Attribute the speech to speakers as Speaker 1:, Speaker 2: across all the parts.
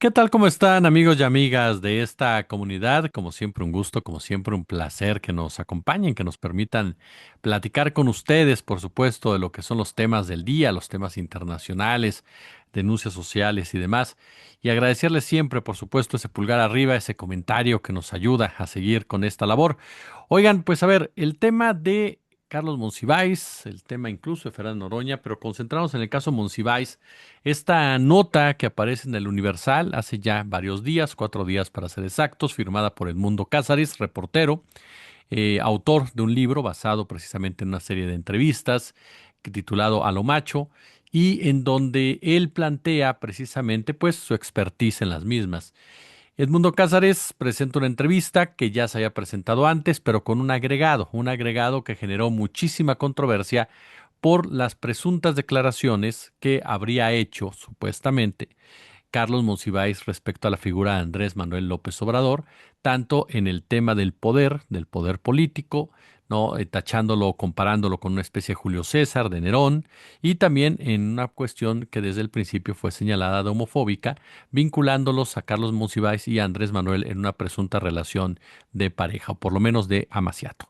Speaker 1: ¿Qué tal? ¿Cómo están amigos y amigas de esta comunidad? Como siempre un gusto, como siempre un placer que nos acompañen, que nos permitan platicar con ustedes, por supuesto, de lo que son los temas del día, los temas internacionales, denuncias sociales y demás. Y agradecerles siempre, por supuesto, ese pulgar arriba, ese comentario que nos ayuda a seguir con esta labor. Oigan, pues a ver, el tema de Carlos Monsiváis, el tema incluso de Fernando Noroña, pero concentrarnos en el caso Monsiváis. Esta nota que aparece en el Universal hace ya varios días, 4 días para ser exactos, firmada por Edmundo Cázares, reportero, autor de un libro basado precisamente en una serie de entrevistas titulado A lo Macho, y en donde él plantea precisamente pues su expertise en las mismas. Edmundo Cázares presenta una entrevista que ya se había presentado antes, pero con un agregado que generó muchísima controversia por las presuntas declaraciones que habría hecho, supuestamente, Carlos Monsiváis respecto a la figura de Andrés Manuel López Obrador, tanto en el tema del poder político, ¿no? Tachándolo, comparándolo con una especie de Julio César, de Nerón, y también en una cuestión que desde el principio fue señalada de homofóbica, vinculándolos a Carlos Monsiváis y a Andrés Manuel en una presunta relación de pareja, o por lo menos de amaciato.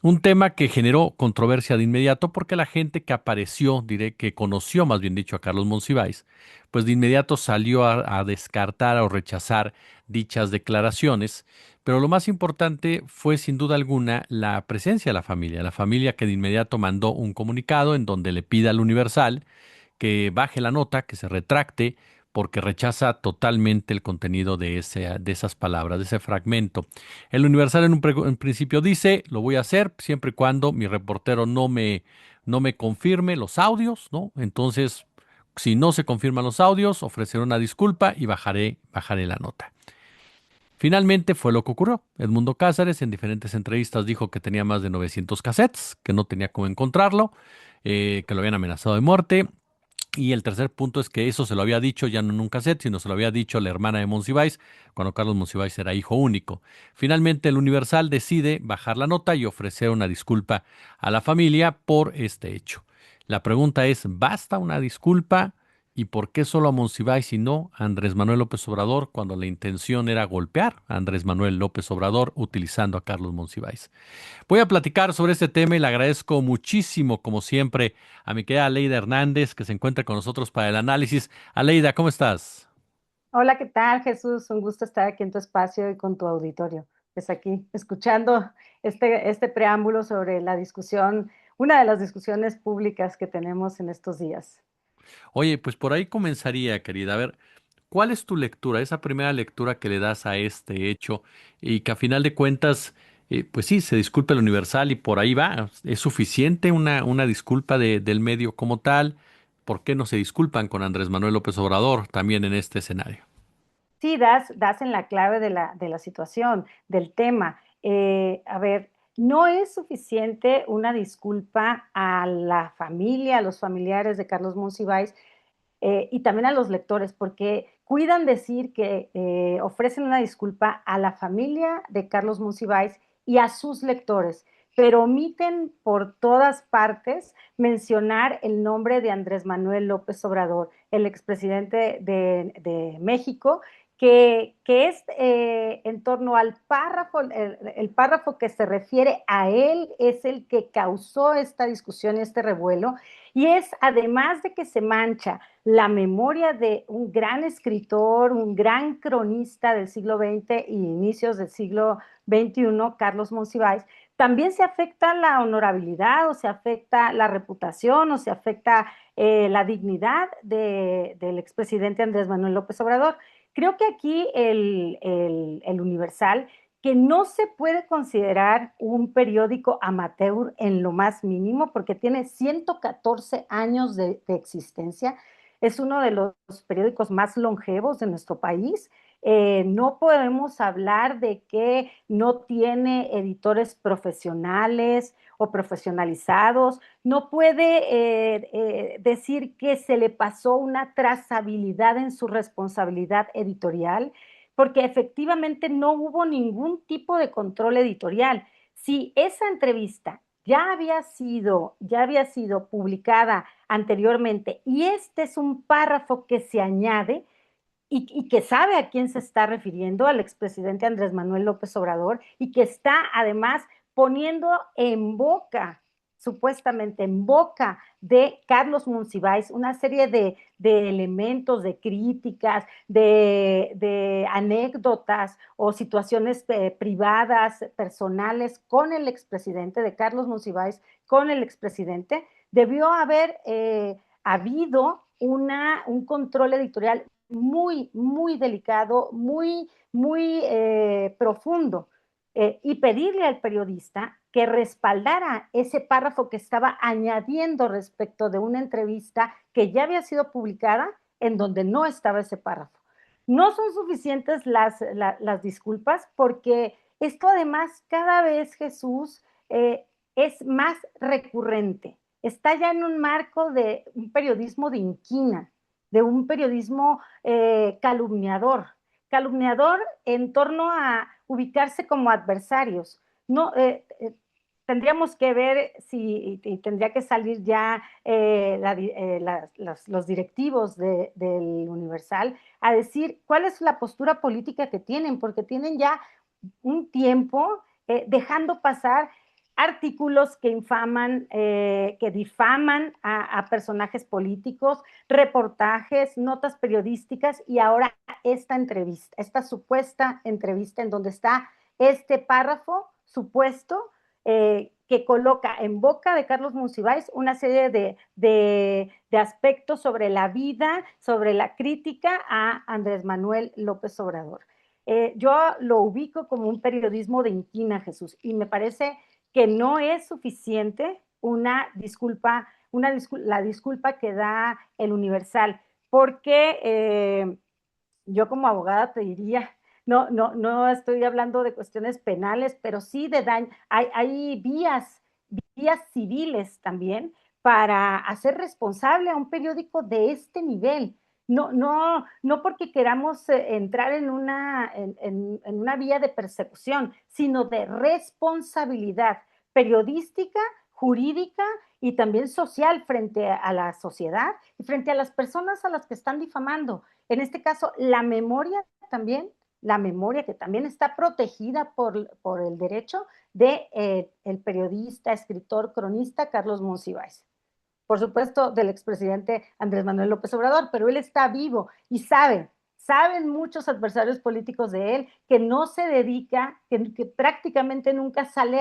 Speaker 1: Un tema que generó controversia de inmediato porque la gente que apareció, diré que conoció más bien dicho a Carlos Monsiváis, pues de inmediato salió a descartar o rechazar dichas declaraciones. Pero lo más importante fue sin duda alguna la presencia de la familia que de inmediato mandó un comunicado en donde le pide al Universal que baje la nota, que se retracte, porque rechaza totalmente el contenido de esas palabras, de ese fragmento. El Universal en principio dice, lo voy a hacer siempre y cuando mi reportero no me confirme los audios, ¿no? Entonces, si no se confirman los audios, ofreceré una disculpa y bajaré la nota. Finalmente fue lo que ocurrió. Edmundo Cázares en diferentes entrevistas dijo que tenía más de 900 cassettes, que no tenía cómo encontrarlo, que lo habían amenazado de muerte. Y el tercer punto es que eso se lo había dicho ya no en un cassette, sino se lo había dicho la hermana de Monsiváis, cuando Carlos Monsiváis era hijo único. Finalmente, el Universal decide bajar la nota y ofrecer una disculpa a la familia por este hecho. La pregunta es, ¿basta una disculpa? ¿Y por qué solo a Monsiváis y no a Andrés Manuel López Obrador cuando la intención era golpear a Andrés Manuel López Obrador utilizando a Carlos Monsiváis? Voy a platicar sobre este tema y le agradezco muchísimo, como siempre, a mi querida Aleida Hernández, que se encuentra con nosotros para el análisis. Aleida, ¿cómo estás?
Speaker 2: Hola, ¿qué tal, Jesús? Un gusto estar aquí en tu espacio y con tu auditorio. Pues aquí, escuchando este preámbulo sobre la discusión, una de las discusiones públicas que tenemos en estos días.
Speaker 1: Oye, pues por ahí comenzaría, querida. A ver, ¿cuál es tu lectura, esa primera lectura que le das a este hecho y que a final de cuentas, pues sí, se disculpa el Universal y por ahí va? ¿Es suficiente una disculpa del medio como tal? ¿Por qué no se disculpan con Andrés Manuel López Obrador también en este escenario?
Speaker 2: Sí, das en la clave de la situación, del tema. A ver, no es suficiente una disculpa a la familia, a los familiares de Carlos Monsiváis, y también a los lectores, porque cuidan decir que ofrecen una disculpa a la familia de Carlos Monsiváis y a sus lectores, pero omiten por todas partes mencionar el nombre de Andrés Manuel López Obrador, el expresidente de México, que es en torno al párrafo, el párrafo que se refiere a él es el que causó esta discusión y este revuelo, y es además de que se mancha la memoria de un gran escritor, un gran cronista del siglo XX y inicios del siglo XXI, Carlos Monsiváis, también se afecta la honorabilidad o se afecta la reputación o se afecta la dignidad del expresidente Andrés Manuel López Obrador. Creo que aquí el Universal, que no se puede considerar un periódico amateur en lo más mínimo, porque tiene 114 años de existencia, es uno de los periódicos más longevos de nuestro país. No podemos hablar de que no tiene editores profesionales o profesionalizados, no puede decir que se le pasó una trazabilidad en su responsabilidad editorial, porque efectivamente no hubo ningún tipo de control editorial. Si esa entrevista ya había sido publicada anteriormente y este es un párrafo que se añade, y que sabe a quién se está refiriendo, al expresidente Andrés Manuel López Obrador, y que está además poniendo en boca, supuestamente en boca de Carlos Monsiváis, una serie de elementos, de críticas, de anécdotas o situaciones privadas, personales con el expresidente, de Carlos Monsiváis con el expresidente, debió haber habido un control editorial muy, muy delicado, muy, muy profundo, y pedirle al periodista que respaldara ese párrafo que estaba añadiendo respecto de una entrevista que ya había sido publicada en donde no estaba ese párrafo. No son suficientes las disculpas porque esto además cada vez, Jesús, es más recurrente. Está ya en un marco de un periodismo de inquina, de un periodismo calumniador, calumniador en torno a ubicarse como adversarios. No, tendríamos que ver si y tendría que salir ya los directivos del Universal a decir cuál es la postura política que tienen, porque tienen ya un tiempo dejando pasar artículos que infaman, que difaman a personajes políticos, reportajes, notas periodísticas y ahora esta entrevista, esta supuesta entrevista en donde está este párrafo supuesto que coloca en boca de Carlos Monsiváis una serie de aspectos sobre la vida, sobre la crítica a Andrés Manuel López Obrador. Yo lo ubico como un periodismo de inquina, Jesús, y me parece que no es suficiente la disculpa que da el Universal, porque yo como abogada te diría, no estoy hablando de cuestiones penales, pero sí de daño. Hay vías civiles también para hacer responsable a un periódico de este nivel. No porque queramos entrar en una vía de persecución, sino de responsabilidad periodística, jurídica y también social frente a la sociedad y frente a las personas a las que están difamando. En este caso, la memoria también, la memoria que también está protegida por el derecho de el periodista, escritor, cronista Carlos Monsiváis. Por supuesto, del expresidente Andrés Manuel López Obrador, pero él está vivo y saben muchos adversarios políticos de él que no se dedica, que prácticamente nunca sale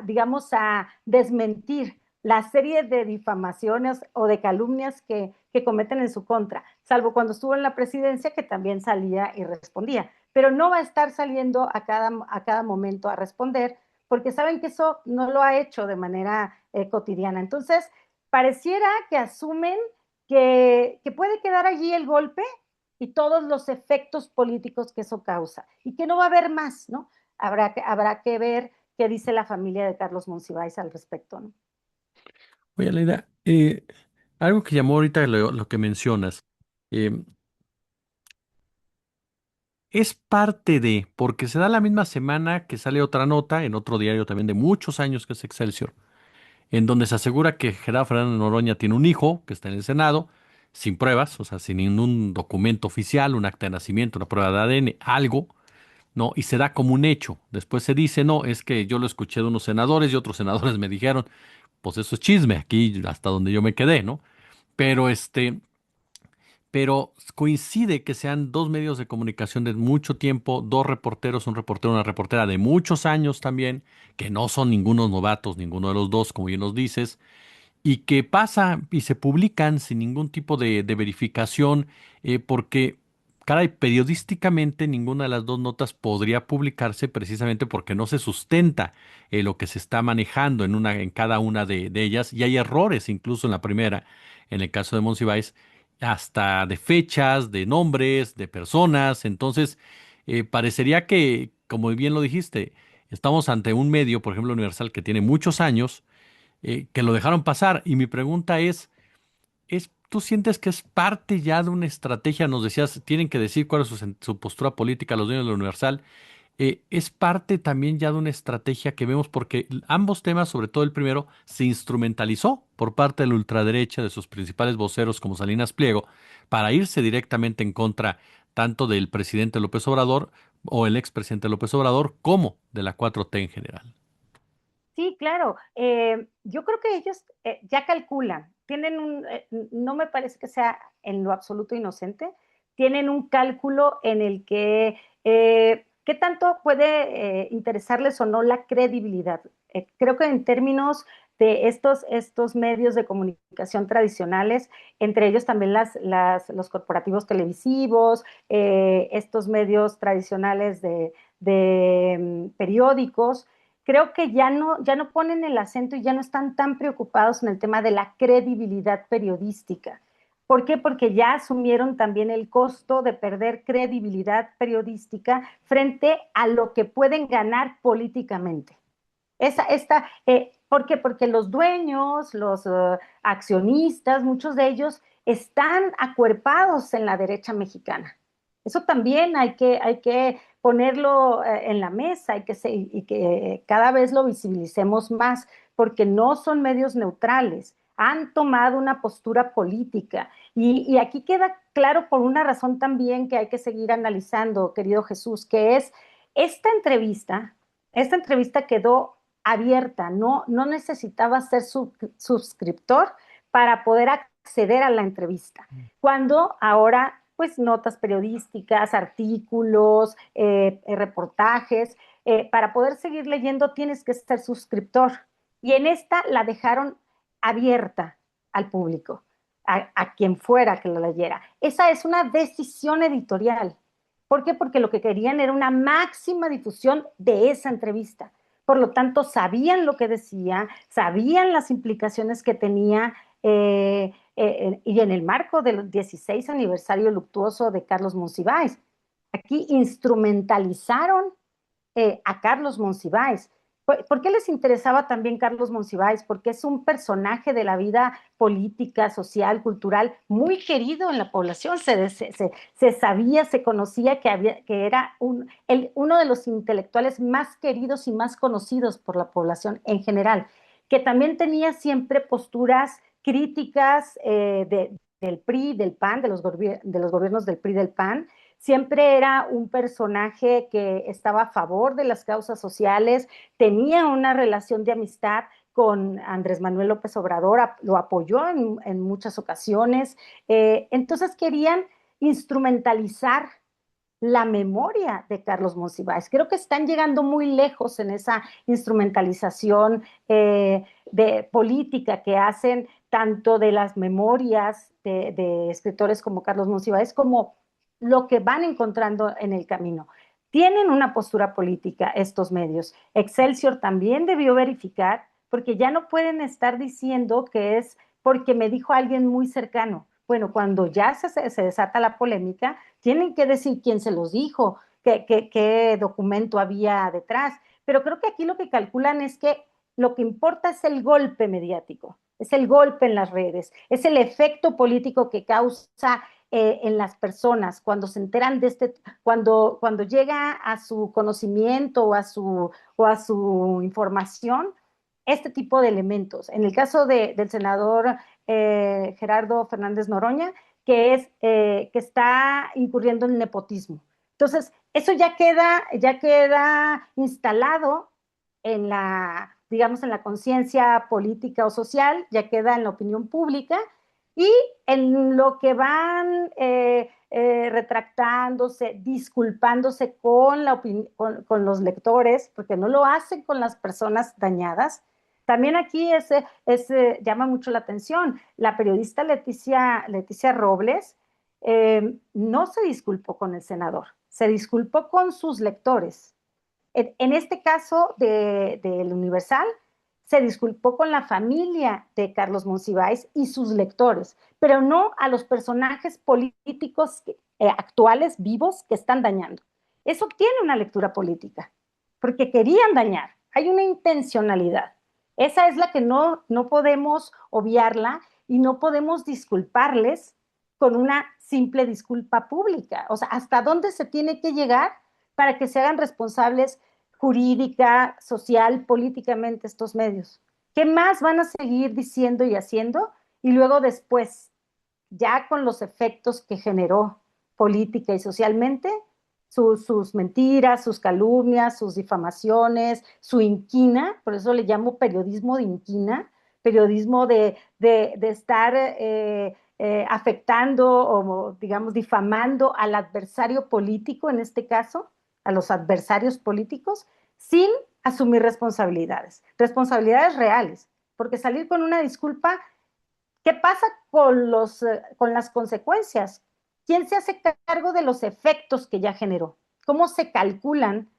Speaker 2: digamos, a desmentir la serie de difamaciones o de calumnias que cometen en su contra, salvo cuando estuvo en la presidencia que también salía y respondía, pero no va a estar saliendo a cada momento a responder porque saben que eso no lo ha hecho de manera cotidiana. Entonces, pareciera que asumen que puede quedar allí el golpe y todos los efectos políticos que eso causa y que no va a haber más, ¿no? Habrá que ver qué dice la familia de Carlos Monsiváis al respecto, ¿no?
Speaker 1: Oye, Aleida, algo que llamó ahorita lo que mencionas, eh, es parte de, porque se da la misma semana que sale otra nota en otro diario también de muchos años que es Excelsior, en donde se asegura que Gerardo Fernández Noroña tiene un hijo que está en el Senado, sin pruebas, o sea, sin ningún documento oficial, un acta de nacimiento, una prueba de ADN, algo, ¿no? Y se da como un hecho. Después se dice, no, es que yo lo escuché de unos senadores y otros senadores me dijeron, pues eso es chisme, aquí hasta donde yo me quedé, ¿no? Pero pero coincide que sean dos medios de comunicación de mucho tiempo, dos reporteros, un reportero, una reportera de muchos años también, que no son ningunos novatos, ninguno de los dos, como bien nos dices, y que pasa y se publican sin ningún tipo de verificación, porque, caray, periodísticamente ninguna de las dos notas podría publicarse precisamente porque no se sustenta lo que se está manejando en cada una de ellas, y hay errores incluso en la primera, en el caso de Monsiváis, hasta de fechas, de nombres, de personas. Entonces, parecería que, como bien lo dijiste, estamos ante un medio, por ejemplo, Universal, que tiene muchos años, que lo dejaron pasar. Y mi pregunta ¿tú sientes que es parte ya de una estrategia? Nos decías, tienen que decir cuál es su postura política los dueños de la Universal. es parte también ya de una estrategia que vemos porque ambos temas, sobre todo el primero, se instrumentalizó por parte de la ultraderecha, de sus principales voceros como Salinas Pliego, para irse directamente en contra tanto del presidente López Obrador o el expresidente López Obrador como de la 4T en general.
Speaker 2: Sí, claro. Yo creo que ellos ya calculan, no me parece que sea en lo absoluto inocente, tienen un cálculo en el que qué tanto puede interesarles o no la credibilidad. Creo que en términos de estos medios de comunicación tradicionales, entre ellos también los corporativos televisivos, estos medios tradicionales de periódicos, creo que ya no ponen el acento y ya no están tan preocupados en el tema de la credibilidad periodística. ¿Por qué? Porque ya asumieron también el costo de perder credibilidad periodística frente a lo que pueden ganar políticamente. ¿Por qué? Porque los dueños, los accionistas, muchos de ellos están acuerpados en la derecha mexicana. Eso también hay que ponerlo en la mesa y que cada vez lo visibilicemos más, porque no son medios neutrales, han tomado una postura política. Y aquí queda claro por una razón también que hay que seguir analizando, querido Jesús, que es esta entrevista, esta entrevista quedó abierta, no necesitaba ser suscriptor para poder acceder a la entrevista. Cuando ahora, pues notas periodísticas, artículos, reportajes, para poder seguir leyendo tienes que ser suscriptor. Y en esta la dejaron abierta al público, a quien fuera que la leyera. Esa es una decisión editorial. ¿Por qué? Porque lo que querían era una máxima difusión de esa entrevista. Por lo tanto, sabían lo que decía, sabían las implicaciones que tenía, y en el marco del 16 aniversario luctuoso de Carlos Monsiváis. Aquí instrumentalizaron a Carlos Monsiváis. ¿Por qué les interesaba también Carlos Monsiváis? Porque es un personaje de la vida política, social, cultural, muy querido en la población. Se sabía, se conocía que era uno de los intelectuales más queridos y más conocidos por la población en general, que también tenía siempre posturas críticas del PRI, del PAN, de los gobiernos del PRI, del PAN. Siempre era un personaje que estaba a favor de las causas sociales, tenía una relación de amistad con Andrés Manuel López Obrador, lo apoyó en muchas ocasiones. Entonces querían instrumentalizar la memoria de Carlos Monsiváis. Creo que están llegando muy lejos en esa instrumentalización de política que hacen tanto de las memorias de escritores como Carlos Monsiváis, como lo que van encontrando en el camino. Tienen una postura política estos medios. Excelsior también debió verificar, porque ya no pueden estar diciendo que es porque me dijo alguien muy cercano. Bueno, cuando ya se desata la polémica, tienen que decir quién se los dijo, qué documento había detrás. Pero creo que aquí lo que calculan es que lo que importa es el golpe mediático, es el golpe en las redes, es el efecto político que causa en las personas cuando se enteran cuando llega a su conocimiento o a su información este tipo de elementos. En el caso del senador Gerardo Fernández Noroña, que está incurriendo en nepotismo. Entonces, eso ya queda instalado digamos, en la conciencia política o social, ya queda en la opinión pública, y en lo que van retractándose, disculpándose con los lectores, porque no lo hacen con las personas dañadas. También aquí llama mucho la atención. La periodista Leticia Robles no se disculpó con el senador, se disculpó con sus lectores. En este caso del Universal, se disculpó con la familia de Carlos Monsiváis y sus lectores, pero no a los personajes políticos actuales, vivos, que están dañando. Eso tiene una lectura política, porque querían dañar. Hay una intencionalidad. Esa es la que no podemos obviarla y no podemos disculparles con una simple disculpa pública. O sea, ¿hasta dónde se tiene que llegar para que se hagan responsables jurídica, social, políticamente estos medios. ¿Qué más van a seguir diciendo y haciendo? Y luego después, ya con los efectos que generó política y socialmente, sus mentiras, sus calumnias, sus difamaciones, su inquina, por eso le llamo periodismo de inquina, periodismo de estar afectando o, digamos, difamando al adversario político, en este caso, a los adversarios políticos, sin asumir responsabilidades reales, porque salir con una disculpa. ¿Qué pasa con las consecuencias? ¿Quién se hace cargo de los efectos que ya generó? ¿Cómo se calculan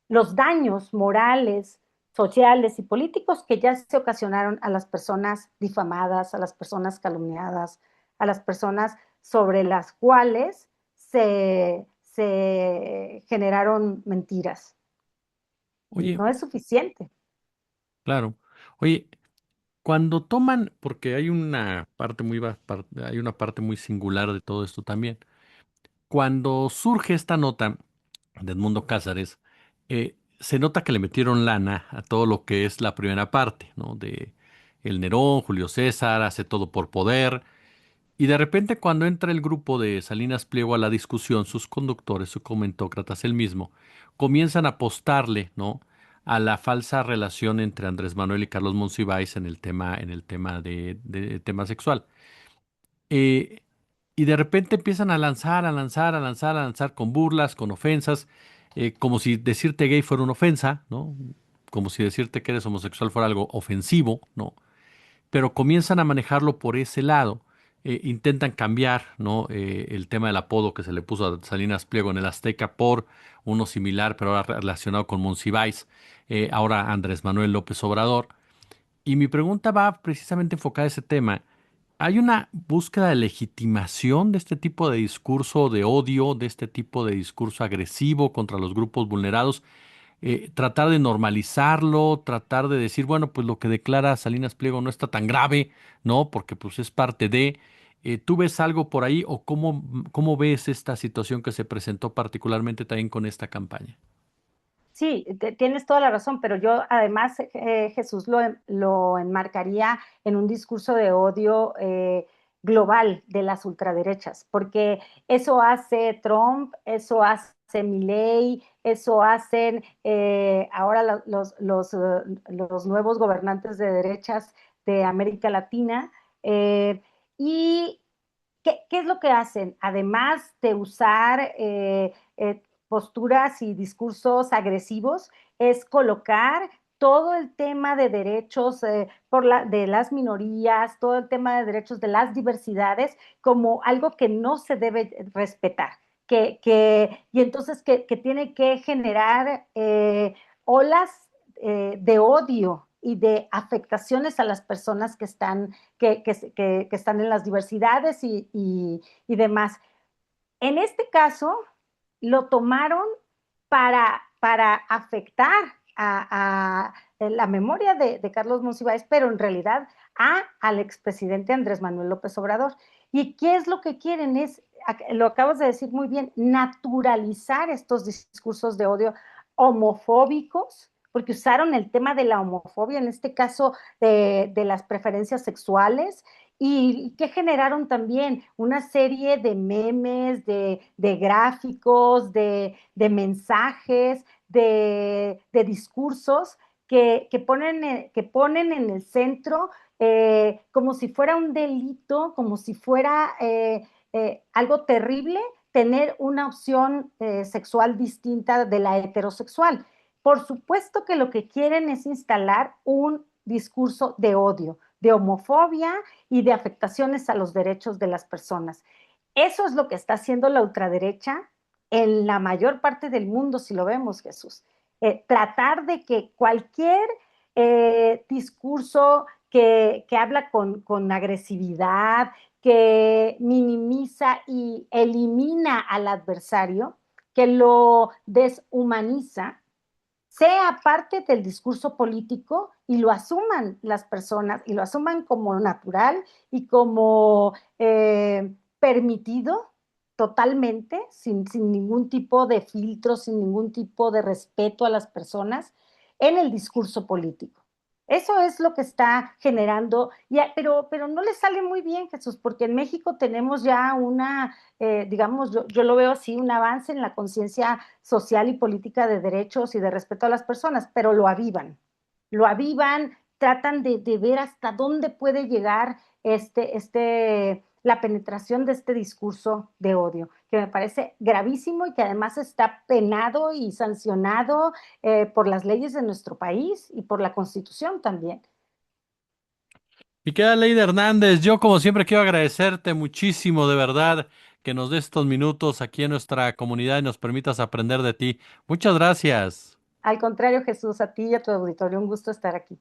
Speaker 2: los daños morales, sociales y políticos que ya se ocasionaron a las personas difamadas, a las personas calumniadas, a las personas sobre las cuales se generaron mentiras?
Speaker 1: Oye,
Speaker 2: No es suficiente.
Speaker 1: claro. Oye, cuando toman, porque hay una parte hay una parte muy singular de todo esto también. Cuando surge esta nota de Edmundo Cázares, se nota que le metieron lana a todo lo que es la primera parte, ¿no? De el Nerón, Julio César, hace todo por poder. Y de repente cuando entra el grupo de Salinas Pliego a la discusión, sus conductores, sus comentócratas, él mismo, comienzan a apostarle, ¿no? A la falsa relación entre Andrés Manuel y Carlos Monsiváis en el tema de tema sexual. Eh, y de repente empiezan a lanzar, a lanzar, a lanzar, a lanzar con burlas, con ofensas, como si decirte gay fuera una ofensa, ¿no? Como si decirte que eres homosexual fuera algo ofensivo, ¿no? Pero comienzan a manejarlo por ese lado. Intentan cambiar, ¿no? El tema del apodo que se le puso a Salinas Pliego en el Azteca por uno similar, pero ahora relacionado con Monsiváis, ahora Andrés Manuel López Obrador. Y mi pregunta va precisamente enfocada a ese tema. ¿Hay una búsqueda de legitimación de este tipo de discurso de odio, de este tipo de discurso agresivo contra los grupos vulnerados? Tratar de normalizarlo, tratar de decir, bueno, pues lo que declara Salinas Pliego no está tan grave, ¿no? Porque pues es parte de. ¿Tú ves algo por ahí o cómo ves esta situación que se presentó particularmente también con esta campaña?
Speaker 2: Sí, tienes toda la razón, pero yo además, Jesús, lo enmarcaría en un discurso de odio global de las ultraderechas, porque eso hace Trump, eso hace Milei, eso hacen ahora los nuevos gobernantes de derechas de América Latina. eh, y ¿qué es lo que hacen? Además de usar posturas y discursos agresivos, es colocar todo el tema de derechos de las minorías, todo el tema de derechos de las diversidades como algo que no se debe respetar. Y entonces que tiene que generar olas de odio y de afectaciones a las personas que están en las diversidades y demás. En este caso, lo tomaron para afectar a la memoria de Carlos Monsiváis, pero en realidad al expresidente Andrés Manuel López Obrador. ¿Y qué es lo que quieren? Lo acabas de decir muy bien, naturalizar estos discursos de odio homofóbicos, porque usaron el tema de la homofobia, en este caso de las preferencias sexuales, y que generaron también una serie de memes, de gráficos, de mensajes, discursos que ponen en el centro como si fuera un delito, como si fuera algo terrible tener una opción sexual distinta de la heterosexual. Por supuesto que lo que quieren es instalar un discurso de odio, de homofobia y de afectaciones a los derechos de las personas. Eso es lo que está haciendo la ultraderecha en la mayor parte del mundo, si lo vemos, Jesús. Tratar de que cualquier discurso que habla con agresividad, que minimiza y elimina al adversario, que lo deshumaniza, sea parte del discurso político y lo asuman las personas y lo asuman como natural y como permitido, totalmente, sin ningún tipo de filtro, sin ningún tipo de respeto a las personas en el discurso político. Eso es lo que está generando, pero no le sale muy bien, Jesús, porque en México tenemos ya digamos, yo lo veo así, un avance en la conciencia social y política de derechos y de respeto a las personas, pero lo avivan, tratan de ver hasta dónde puede llegar la penetración de este discurso de odio, que me parece gravísimo y que además está penado y sancionado por las leyes de nuestro país y por la Constitución también.
Speaker 1: Y queda Leida Hernández, yo como siempre quiero agradecerte muchísimo, de verdad, que nos des estos minutos aquí en nuestra comunidad y nos permitas aprender de ti. Muchas gracias.
Speaker 2: Al contrario, Jesús, a ti y a tu auditorio, un gusto estar aquí.